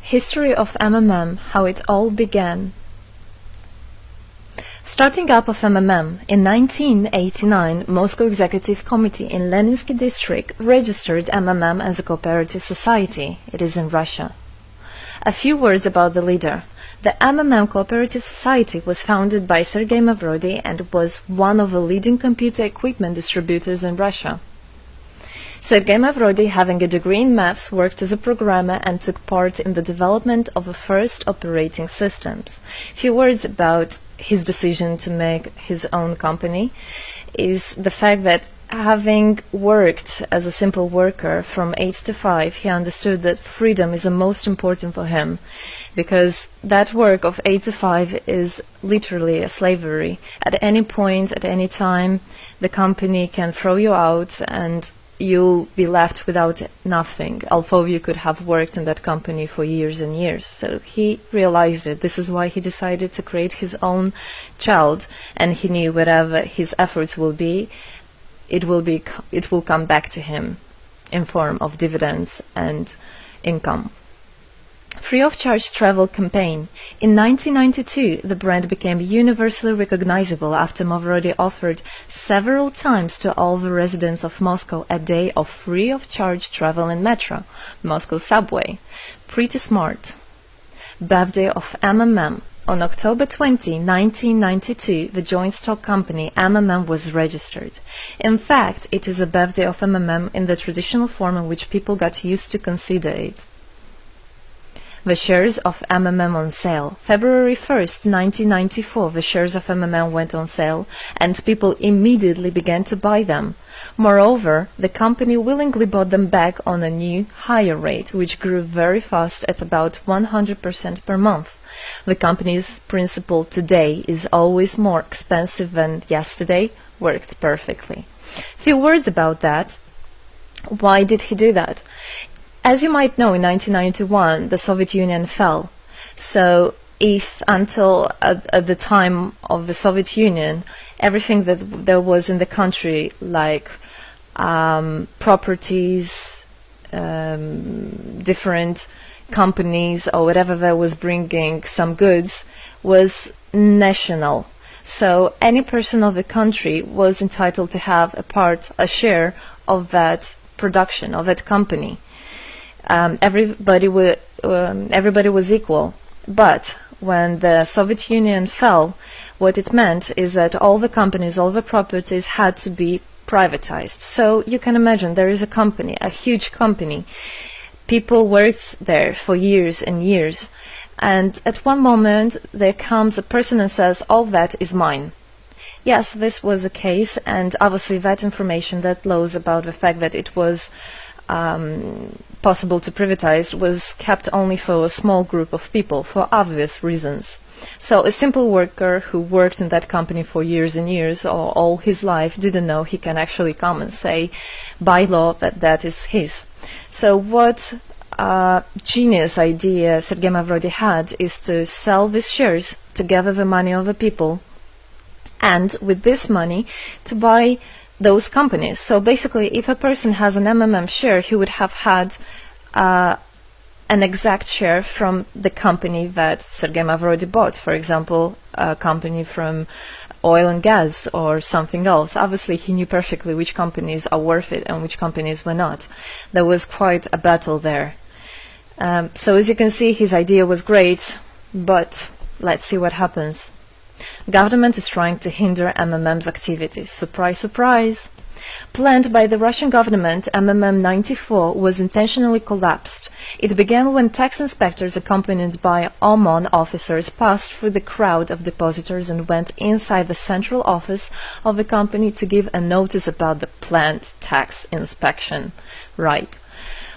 History of MMM, how it all began. Starting up of MMM, in 1989, Moscow Executive Committee in Leninsky District registered MMM as a cooperative society. It is in Russia. A few words about the leader. The MMM Cooperative Society was founded by Sergei Mavrodi and was one of the leading computer equipment distributors in Russia. Sergei Mavrodi, having a degree in maths, worked as a programmer and took part in the development of the first operating systems. A few words about his decision to make his own company is the fact that having worked as a simple worker from 8 to 5, he understood that freedom is the most important for him, because that work of 8 to 5 is literally a slavery. At any point, at any time, the company can throw you out and you'll be left without nothing, although you could have worked in that company for years and years. So he realized it. This is why he decided to create his own child, and he knew whatever his efforts will be, it will come back to him in form of dividends and income. Free of charge travel campaign. In 1992, the brand became universally recognizable after Mavrodi offered several times to all the residents of Moscow a day of free of charge travel in metro, Moscow subway. Pretty smart. Birthday of MMM. On October 20, 1992, the joint stock company MMM was registered. In fact, it is a birthday of MMM in the traditional form in which people got used to consider it. The shares of MMM on sale. February 1st, 1994, the shares of MMM went on sale, and people immediately began to buy them. Moreover, the company willingly bought them back on a new, higher rate, which grew very fast at about 100% per month. The company's principle today is always more expensive than yesterday worked perfectly. Few words about that. Why did he do that? As you might know, in 1991, the Soviet Union fell. So if until at the time of the Soviet Union, everything that there was in the country, like properties, different companies or whatever that was bringing some goods, was national. So any person of the country was entitled to have a share of that production, of that company. Everybody was equal. But when the Soviet Union fell, what it meant is that all the companies, all the properties had to be privatized. So you can imagine there is a company, a huge company. People worked there for years and years. And at one moment there comes a person and says, all that is mine. Yes, this was the case, and obviously that information, that laws about the fact that it was possible to privatize was kept only for a small group of people for obvious reasons. So a simple worker who worked in that company for years and years or all his life didn't know he can actually come and say by law that that is his. So what genius idea Sergei Mavrodi had is to sell these shares to gather the money of the people, and with this money to buy those companies. So basically, if a person has an MMM share, he would have had an exact share from the company that Sergei Mavrodi bought. For example, a company from oil and gas or something else. Obviously, he knew perfectly which companies are worth it and which companies were not. There was quite a battle there. So as you can see, his idea was great, but let's see what happens. Government is trying to hinder MMM's activities. Surprise, surprise! Planned by the Russian government, MMM 94 was intentionally collapsed. It began when tax inspectors accompanied by OMON officers passed through the crowd of depositors and went inside the central office of the company to give a notice about the planned tax inspection. Right.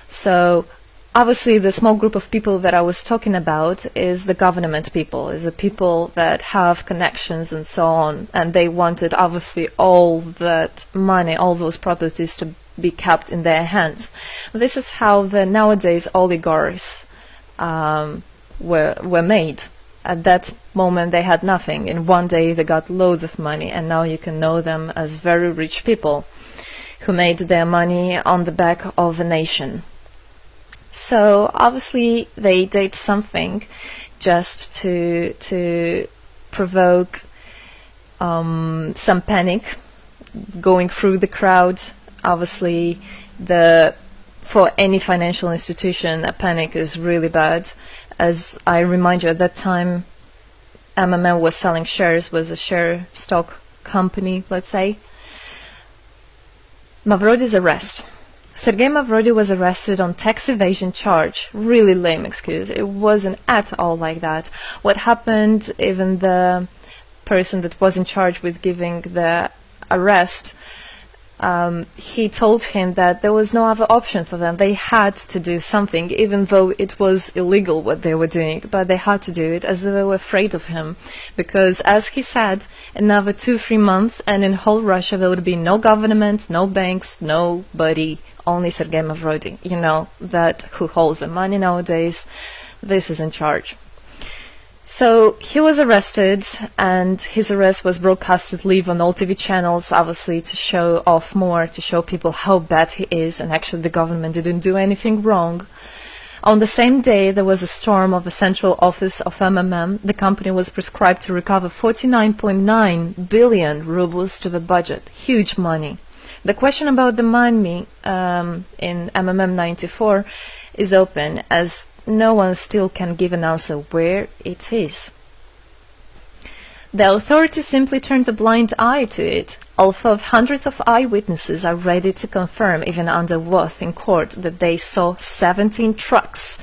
So obviously, the small group of people that I was talking about is the government people, is the people that have connections and so on, and they wanted obviously all that money, all those properties to be kept in their hands. This is how the nowadays oligarchs were made. At that moment they had nothing. In one day they got loads of money, and now you can know them as very rich people who made their money on the back of a nation. So obviously they did something just to provoke some panic going through the crowd. Obviously, for any financial institution, a panic is really bad. As I remind you, at that time, MMM was selling shares, was a share stock company, let's say. Mavrody's arrest. Sergei Mavrody was arrested on tax evasion charge. Really lame excuse. It wasn't at all like that. What happened, even the person that was in charge with giving the arrest, he told him that there was no other option for them. They had to do something, even though it was illegal what they were doing, but they had to do it as they were afraid of him. Because, as he said, another 2-3 months and in whole Russia there would be no government, no banks, nobody, only Sergei Mavrody. You know, that who holds the money nowadays, this is in charge. So he was arrested, and his arrest was broadcasted live on all TV channels, obviously to show off more, to show people how bad he is, and actually the government didn't do anything wrong. On the same day, there was a storm of the central office of MMM. The company was prescribed to recover 49.9 billion rubles to the budget. Huge money. The question about the money in MMM 94 is open, as no one still can give an answer where it is. The authorities simply turned a blind eye to it, although hundreds of eyewitnesses are ready to confirm, even under oath in court, that they saw 17 trucks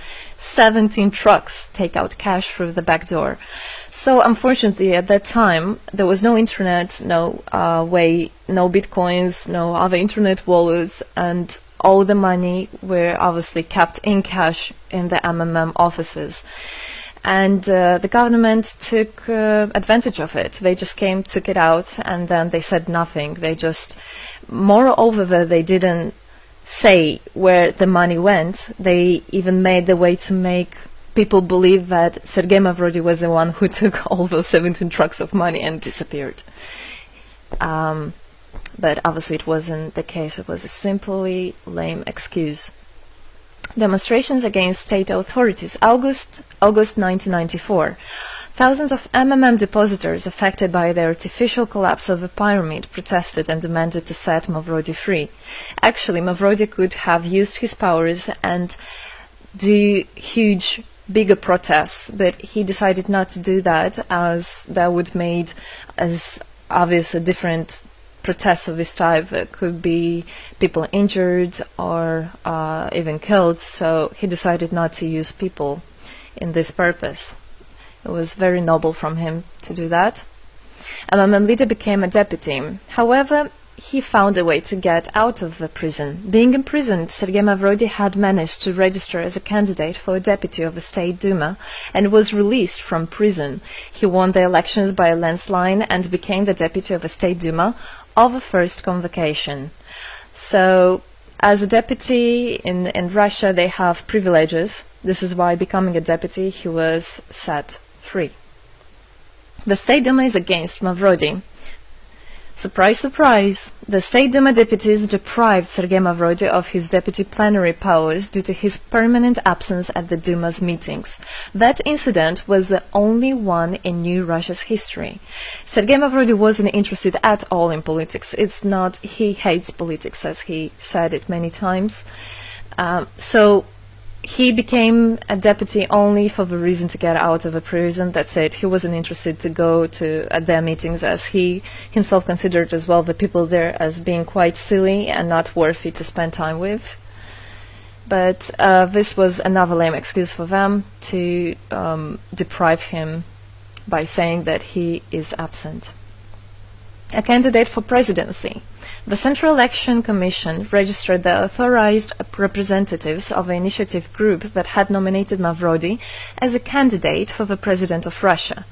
take out cash through the back door. So unfortunately at that time there was no internet, no way, no bitcoins, no other internet wallets, and all the money were obviously kept in cash in the MMM offices. And the government took advantage of it. They just came, took it out, and then they said nothing. They just, moreover, they didn't say where the money went. They even made the way to make people believe that Sergei Mavrody was the one who took all those 17 trucks of money and disappeared. But obviously it wasn't the case. It was a simply lame excuse. Demonstrations against state authorities. August 1994. Thousands of MMM depositors affected by the artificial collapse of the pyramid protested and demanded to set Mavrody free. Actually, Mavrody could have used his powers and do huge, bigger protests, but he decided not to do that, as that would made as obvious a different protests of this type. Could be people injured or even killed, so he decided not to use people in this purpose. It was very noble from him to do that. MMM leader became a deputy. However, he found a way to get out of the prison. Being imprisoned, Sergei Mavrody had managed to register as a candidate for a deputy of the State Duma and was released from prison. He won the elections by a landslide and became the deputy of the State Duma of the first convocation. So, as a deputy in Russia, they have privileges. This is why, becoming a deputy, he was set free. The State Duma is against Mavrody. Surprise, surprise! The State Duma deputies deprived Sergei Mavrody of his deputy plenary powers due to his permanent absence at the Duma's meetings. That incident was the only one in New Russia's history. Sergei Mavrody wasn't interested at all in politics. It's not, he hates politics, as he said it many times. So he became a deputy only for the reason to get out of a prison. That's it. He wasn't interested to go to their meetings, as he himself considered as well the people there as being quite silly and not worthy to spend time with. But this was another lame excuse for them to deprive him by saying that he is absent. A candidate for presidency. The Central Election Commission registered the authorized representatives of the initiative group that had nominated Mavrody as a candidate for the President of Russia,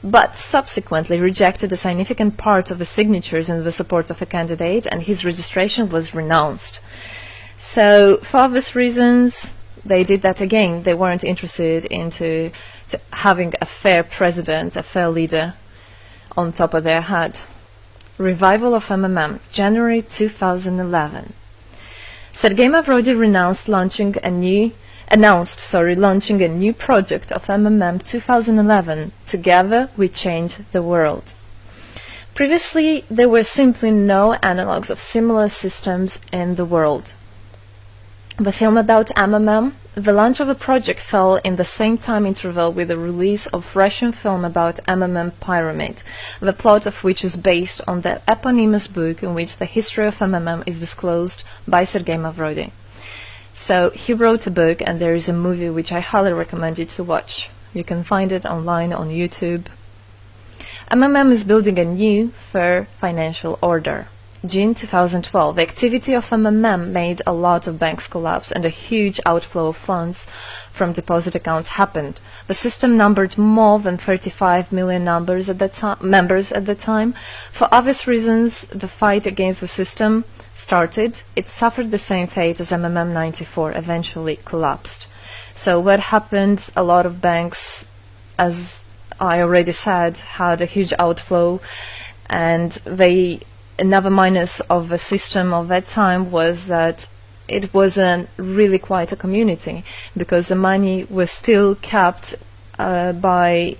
but subsequently rejected a significant part of the signatures in the support of a candidate, and his registration was renounced. So, for obvious reasons, they did that again. They weren't interested into having a fair president, a fair leader on top of their head. Revival of MMM, January 2011. Sergei Mavrody renounced launching a new launching a new project of MMM 2011, Together We Change the World. Previously, there were simply no analogues of similar systems in the world. The film about MMM, the launch of a project fell in the same time interval with the release of Russian film about MMM Pyramid, the plot of which is based on the eponymous book in which the history of MMM is disclosed by Sergei Mavrodi. So he wrote a book, and there is a movie which I highly recommend you to watch. You can find it online on YouTube. MMM is building a new, fair financial order. June 2012, the activity of MMM made a lot of banks collapse and a huge outflow of funds from deposit accounts happened. The system numbered more than 35 million members at the time. For obvious reasons, the fight against the system started. It suffered the same fate as MMM 94, eventually collapsed. So what happened? A lot of banks, as I already said, had a huge outflow, and another minus of the system of that time was that it wasn't really quite a community, because the money was still kept by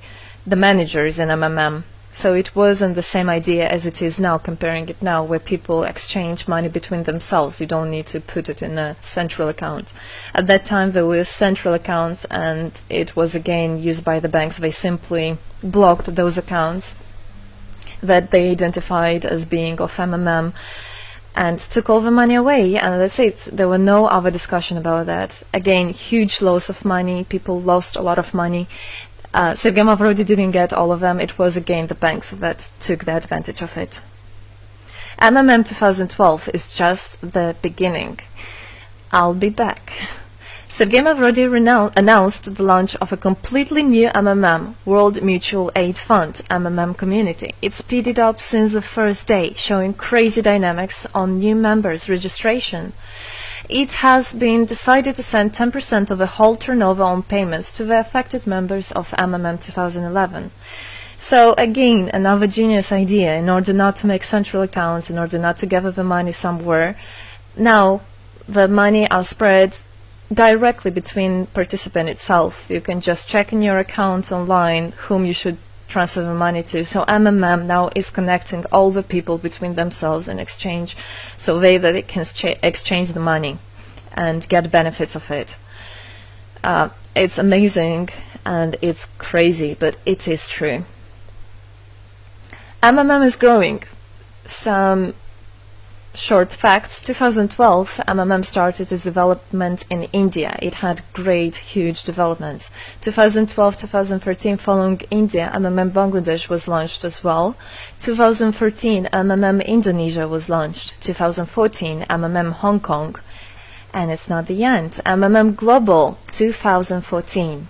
the managers in MMM. So it wasn't the same idea as it is now, comparing it now, where people exchange money between themselves. You don't need to put it in a central account. At that time there were central accounts, and it was again used by the banks. They simply blocked those accounts that they identified as being of MMM and took all the money away, and that's it. There were no other discussion about that. Again, huge loss of money. People lost a lot of money. Sergei Mavrodi didn't get all of them. It was again the banks that took the advantage of it. MMM 2012 is just the beginning. I'll be back. Sergei Mavrodi announced the launch of a completely new MMM, World Mutual Aid Fund, MMM community. It speeded up since the first day, showing crazy dynamics on new members' registration. It has been decided to send 10% of the whole turnover on payments to the affected members of MMM 2011. So again, another genius idea. In order not to make central accounts, in order not to gather the money somewhere, now the money are spread directly between participant itself. You can just check in your account online whom you should transfer the money to. So MMM now is connecting all the people between themselves in exchange, so they can exchange the money and get benefits of it. It's amazing and it's crazy, but it is true. MMM is growing. Some short facts. 2012, MMM started its development in India. It had great, huge developments. 2012-2013, following India, MMM Bangladesh was launched as well. 2013, MMM Indonesia was launched. 2014, MMM Hong Kong. And it's not the end. MMM Global, 2014.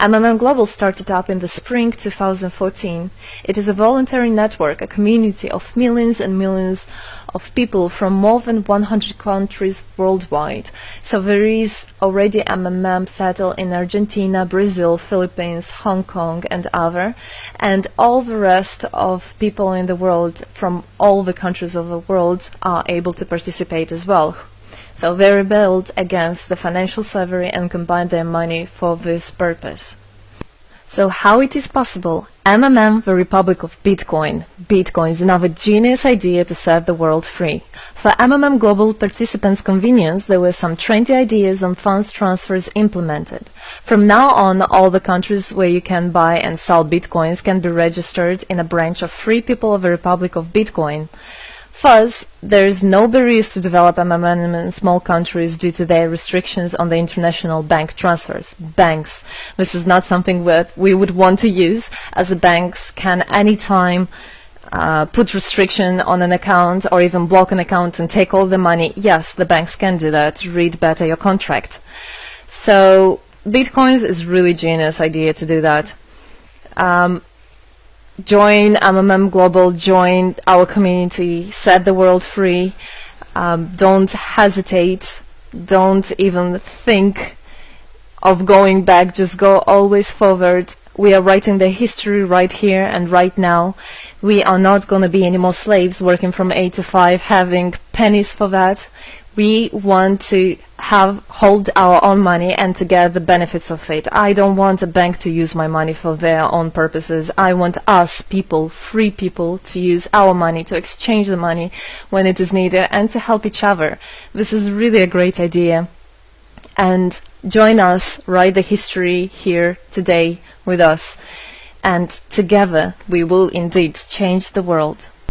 MMM Global started up in the spring 2014. It is a voluntary network, a community of millions and millions of people from more than 100 countries worldwide. So there is already MMM settled in Argentina, Brazil, Philippines, Hong Kong and other, and all the rest of people in the world from all the countries of the world are able to participate as well. So they rebelled against the financial slavery and combined their money for this purpose. So how it is possible? MMM, the Republic of Bitcoin. Bitcoin is another genius idea to set the world free. For MMM Global participants' convenience, there were some 20 ideas on funds transfers implemented. From now on, all the countries where you can buy and sell Bitcoins can be registered in a branch of Free People of the Republic of Bitcoin. Thus, there is no barriers to develop MMM in small countries due to their restrictions on the international bank transfers. Banks. This is not something that we would want to use, as the banks can anytime put restriction on an account or even block an account and take all the money. Yes, the banks can do that. Read better your contract. So, Bitcoins is really genius idea to do that. Join MMM Global, join our community, set the world free. Don't hesitate, don't even think of going back, just go always forward. We are writing the history right here and right now. We are not going to be any more slaves working from 8 to 5, having pennies for that. We want to hold our own money and to get the benefits of it. I don't want a bank to use my money for their own purposes. I want us people, free people, to use our money, to exchange the money when it is needed, and to help each other. This is really a great idea. And join us, write the history here today with us, and together we will indeed change the world.